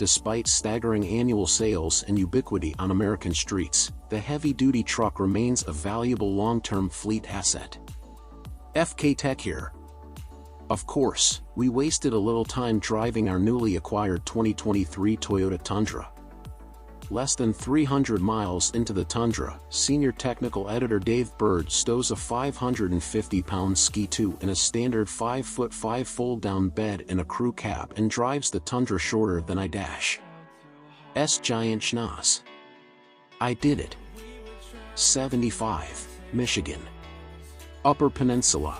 Despite staggering annual sales and ubiquity on American streets, the heavy-duty truck remains a valuable long-term fleet asset. FK Tech here. Of course, we wasted a little time driving our newly acquired 2023 Toyota Tundra. Less than 300 miles into the Tundra, Senior Technical Editor Dave Bird stows a 550-pound Ski 2 in a standard 5'5" fold-down bed in a crew cab and drives the Tundra shorter than I-S giant schnoz. I did it. 75, Michigan. Upper Peninsula.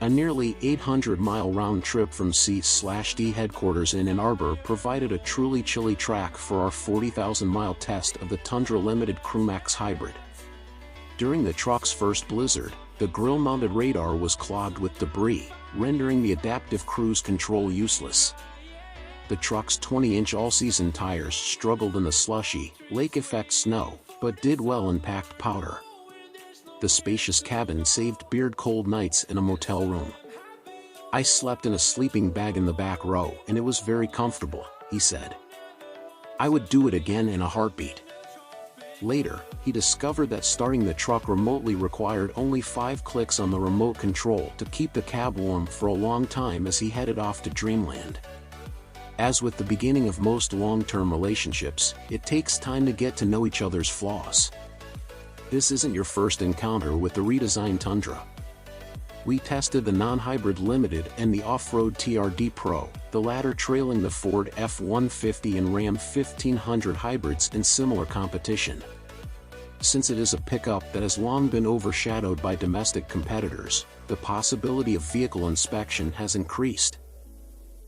A nearly 800-mile round trip from C/D headquarters in Ann Arbor provided a truly chilly track for our 40,000-mile test of the Tundra Limited Crewmax Hybrid. During the truck's first blizzard, the grill-mounted radar was clogged with debris, rendering the adaptive cruise control useless. The truck's 20-inch all-season tires struggled in the slushy, lake-effect snow, but did well in packed powder. The spacious cabin saved Beard cold nights in a motel room. I slept in a sleeping bag in the back row and it was very comfortable, he said. I would do it again in a heartbeat. Later, he discovered that starting the truck remotely required only 5 clicks on the remote control to keep the cab warm for a long time as he headed off to dreamland. As with the beginning of most long-term relationships, it takes time to get to know each other's flaws. This isn't your first encounter with the redesigned Tundra. We tested the non-hybrid Limited and the off-road TRD Pro, the latter trailing the Ford F-150 and Ram 1500 hybrids in similar competition. Since it is a pickup that has long been overshadowed by domestic competitors, the possibility of vehicle inspection has increased.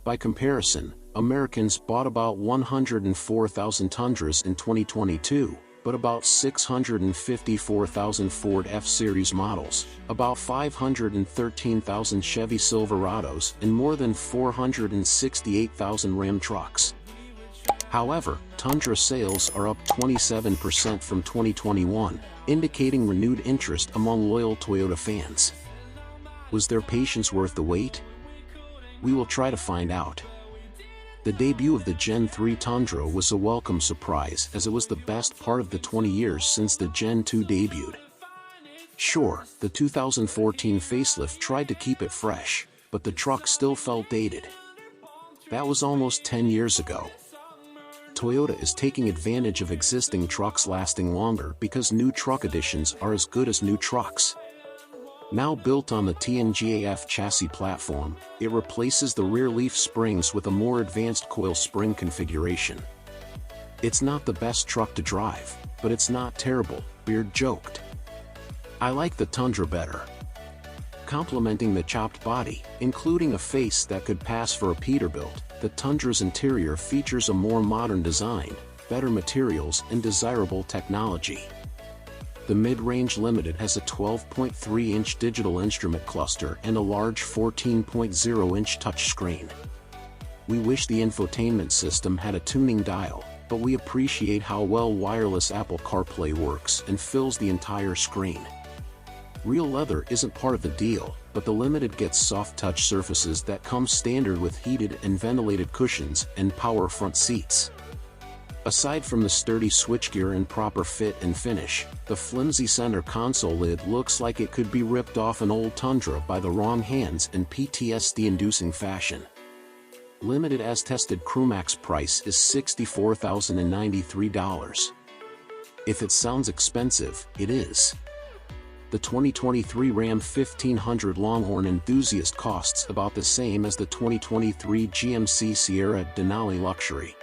By comparison, Americans bought about 104,000 Tundras in 2022, but about 654,000 Ford F-Series models, about 513,000 Chevy Silverados and more than 468,000 Ram trucks. However, Tundra sales are up 27% from 2021, indicating renewed interest among loyal Toyota fans. Was their patience worth the wait? We will try to find out. The debut of the Gen 3 Tundra was a welcome surprise as it was the best part of the 20 years since the Gen 2 debuted. Sure, the 2014 facelift tried to keep it fresh, but the truck still felt dated. That was almost 10 years ago. Toyota is taking advantage of existing trucks lasting longer because new truck additions are as good as new trucks. Now built on the TNGAF chassis platform, it replaces the rear leaf springs with a more advanced coil spring configuration. It's not the best truck to drive, but it's not terrible, Beard joked. I like the Tundra better. Complementing the chopped body, including a face that could pass for a Peterbilt, the Tundra's interior features a more modern design, better materials and desirable technology. The mid-range Limited has a 12.3-inch digital instrument cluster and a large 14.0-inch touchscreen. We wish the infotainment system had a tuning dial, but we appreciate how well wireless Apple CarPlay works and fills the entire screen. Real leather isn't part of the deal, but the Limited gets soft touch surfaces that come standard with heated and ventilated cushions and power front seats. Aside from the sturdy switchgear and proper fit and finish, the flimsy center console lid looks like it could be ripped off an old Tundra by the wrong hands in PTSD-inducing fashion. Limited as tested Crewmax price is $64,093. If it sounds expensive, it is. The 2023 Ram 1500 Longhorn Enthusiast costs about the same as the 2023 GMC Sierra Denali Luxury.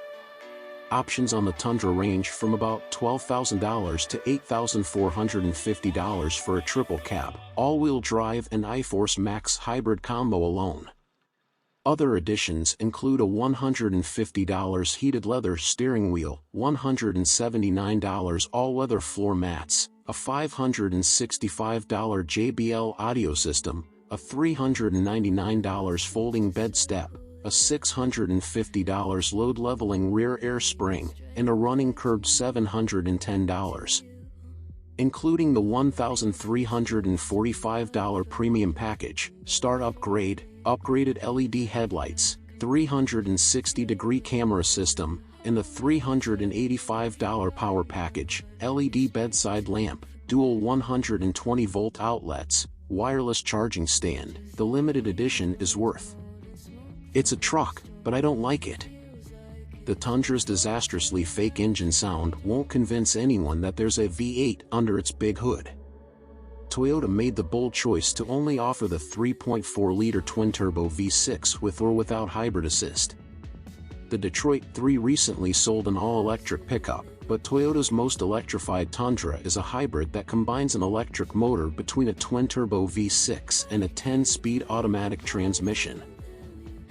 Options on the Tundra range from about $12,000 to $8,450 for a triple cab, all-wheel drive and iForce Max hybrid combo alone. Other additions include a $150 heated leather steering wheel, $179 all-weather floor mats, a $565 JBL audio system, a $399 folding bed step, a $650 load leveling rear air spring, and a running curb $710. Including the $1,345 premium package, start upgrade, upgraded LED headlights, 360-degree camera system, and the $385 power package, LED bedside lamp, dual 120-volt outlets, wireless charging stand, the limited edition is worth. It's a truck, but I don't like it. The Tundra's disastrously fake engine sound won't convince anyone that there's a V8 under its big hood. Toyota made the bold choice to only offer the 3.4-liter twin-turbo V6 with or without hybrid assist. The Detroit 3 recently sold an all-electric pickup, but Toyota's most electrified Tundra is a hybrid that combines an electric motor between a twin-turbo V6 and a 10-speed automatic transmission.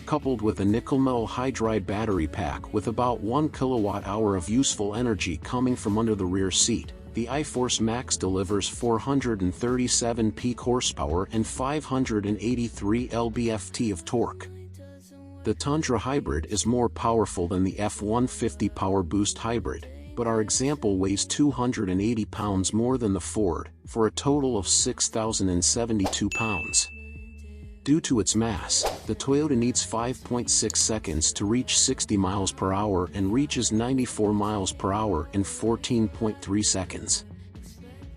Coupled with a nickel-metal hydride battery pack with about 1 kilowatt-hour of useful energy coming from under the rear seat, the iForce Max delivers 437 peak horsepower and 583 lb-ft of torque. The Tundra Hybrid is more powerful than the F-150 PowerBoost Hybrid, but our example weighs 280 pounds more than the Ford, for a total of 6,072 pounds. Due to its mass, the Toyota needs 5.6 seconds to reach 60 miles per hour and reaches 94 miles per hour in 14.3 seconds.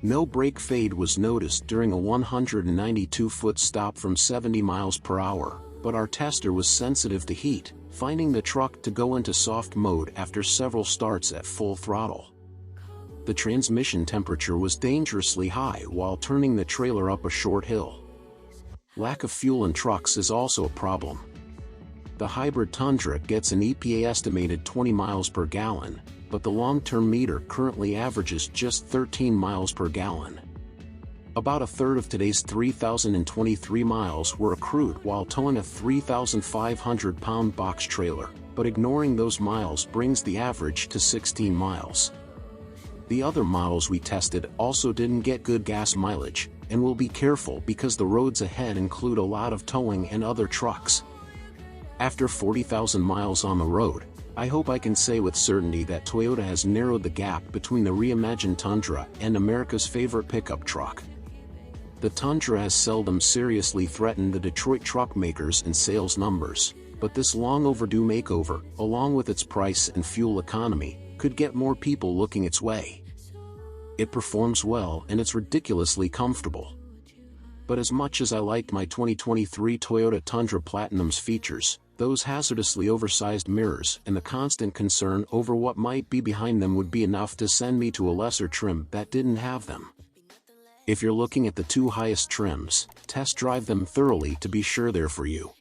No brake fade was noticed during a 192-foot stop from 70 miles per hour, but our tester was sensitive to heat, finding the truck to go into soft mode after several starts at full throttle. The transmission temperature was dangerously high while turning the trailer up a short hill. Lack of fuel in trucks is also a problem. The hybrid Tundra gets an EPA estimated 20 miles per gallon, but the long-term meter currently averages just 13 miles per gallon. About a third of today's 3,023 miles were accrued while towing a 3,500-pound box trailer, but ignoring those miles brings the average to 16 miles. The other models we tested also didn't get good gas mileage, and we'll be careful because the roads ahead include a lot of towing and other trucks. After 40,000 miles on the road, I hope I can say with certainty that Toyota has narrowed the gap between the reimagined Tundra and America's favorite pickup truck. The Tundra has seldom seriously threatened the Detroit truck makers and sales numbers, but this long overdue makeover, along with its price and fuel economy, could get more people looking its way. It performs well and it's ridiculously comfortable. But as much as I liked my 2023 Toyota Tundra Platinum's features, those hazardously oversized mirrors and the constant concern over what might be behind them would be enough to send me to a lesser trim that didn't have them. If you're looking at the two highest trims, test drive them thoroughly to be sure they're for you.